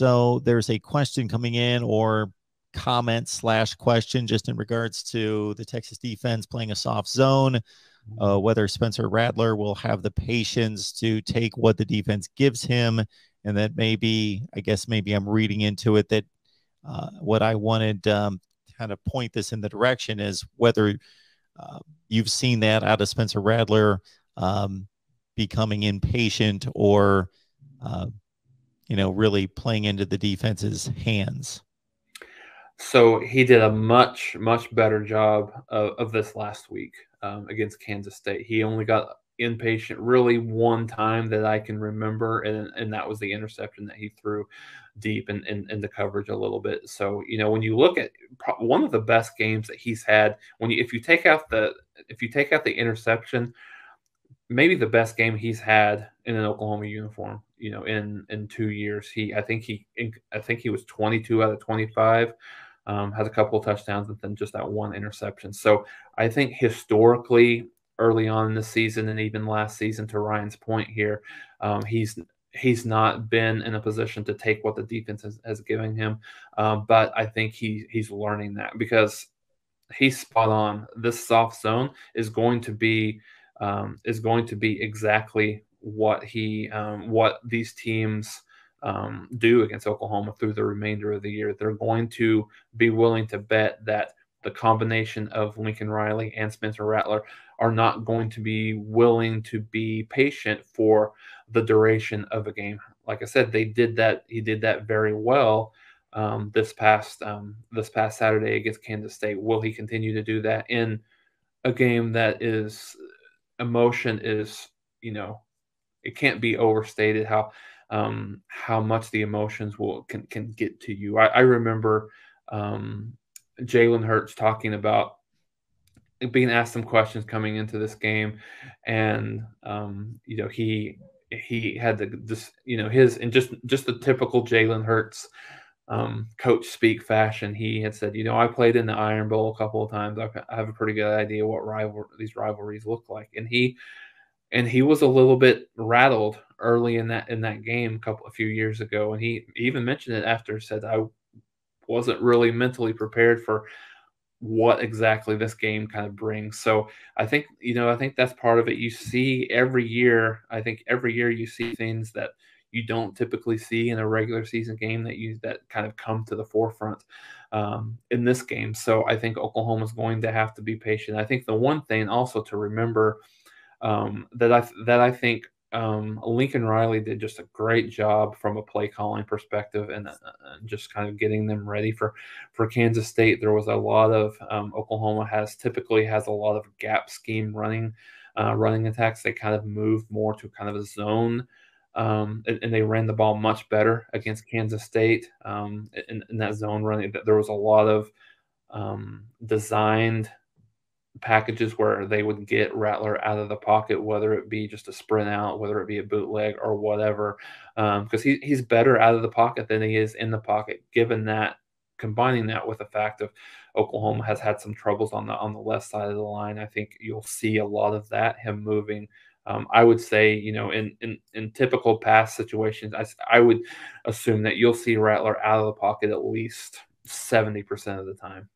So there's a question coming in, or comment / question, just in regards to the Texas defense playing a soft zone, whether Spencer Rattler will have the patience to take what the defense gives him. And that maybe, I guess maybe I'm reading into it that what I wanted kind of point this in the direction is whether you've seen that out of Spencer Rattler becoming impatient, or really playing into the defense's hands. So he did a much better job of this last week against Kansas State. He only got impatient really one time that I can remember, and that was the interception that he threw deep in the coverage a little bit. So when you look at one of the best games that he's had, if you take out the interception, maybe the best game he's had in an Oklahoma uniform, in 2 years. I think he was 22 out of 25, has a couple of touchdowns, and then just that one interception. So I think historically, early on in the season, and even last season, to Ryan's point here, he's not been in a position to take what the defense has given him. But I think he's learning that, because he's spot on. This soft zone is going to be exactly what these teams do against Oklahoma through the remainder of the year. They're going to be willing to bet that the combination of Lincoln Riley and Spencer Rattler are not going to be willing to be patient for the duration of a game. Like I said, he did that very well this past Saturday against Kansas State. Will he continue to do that in a game that is emotion is, it can't be overstated how much the emotions can get to you. I remember Jalen Hurts talking about being asked some questions coming into this game, and he had his, and just the typical Jalen Hurts coach speak fashion. He had said, I played in the Iron Bowl a couple of times. I have a pretty good idea what these rivalries look like. And he was a little bit rattled early in that game a few years ago. And he even mentioned it after, said, I wasn't really mentally prepared for what exactly this game kind of brings. So I think that's part of it. You see every year, you see things that you don't typically see in a regular season game that kind of come to the forefront in this game. So I think Oklahoma's going to have to be patient. I think the one thing also to remember that I think Lincoln Riley did just a great job from a play calling perspective, and just kind of getting them ready for Kansas State. There was a lot of Oklahoma typically has a lot of gap scheme running attacks. They kind of moved more to kind of a zone. And they ran the ball much better against Kansas State in that zone running. There was a lot of designed packages where they would get Rattler out of the pocket, whether it be just a sprint out, whether it be a bootleg or whatever, because he's better out of the pocket than he is in the pocket. Combining that with the fact of Oklahoma has had some troubles on the left side of the line, I think you'll see a lot of that, him moving. I would say, in typical pass situations, I would assume that you'll see Rattler out of the pocket at least 70% of the time.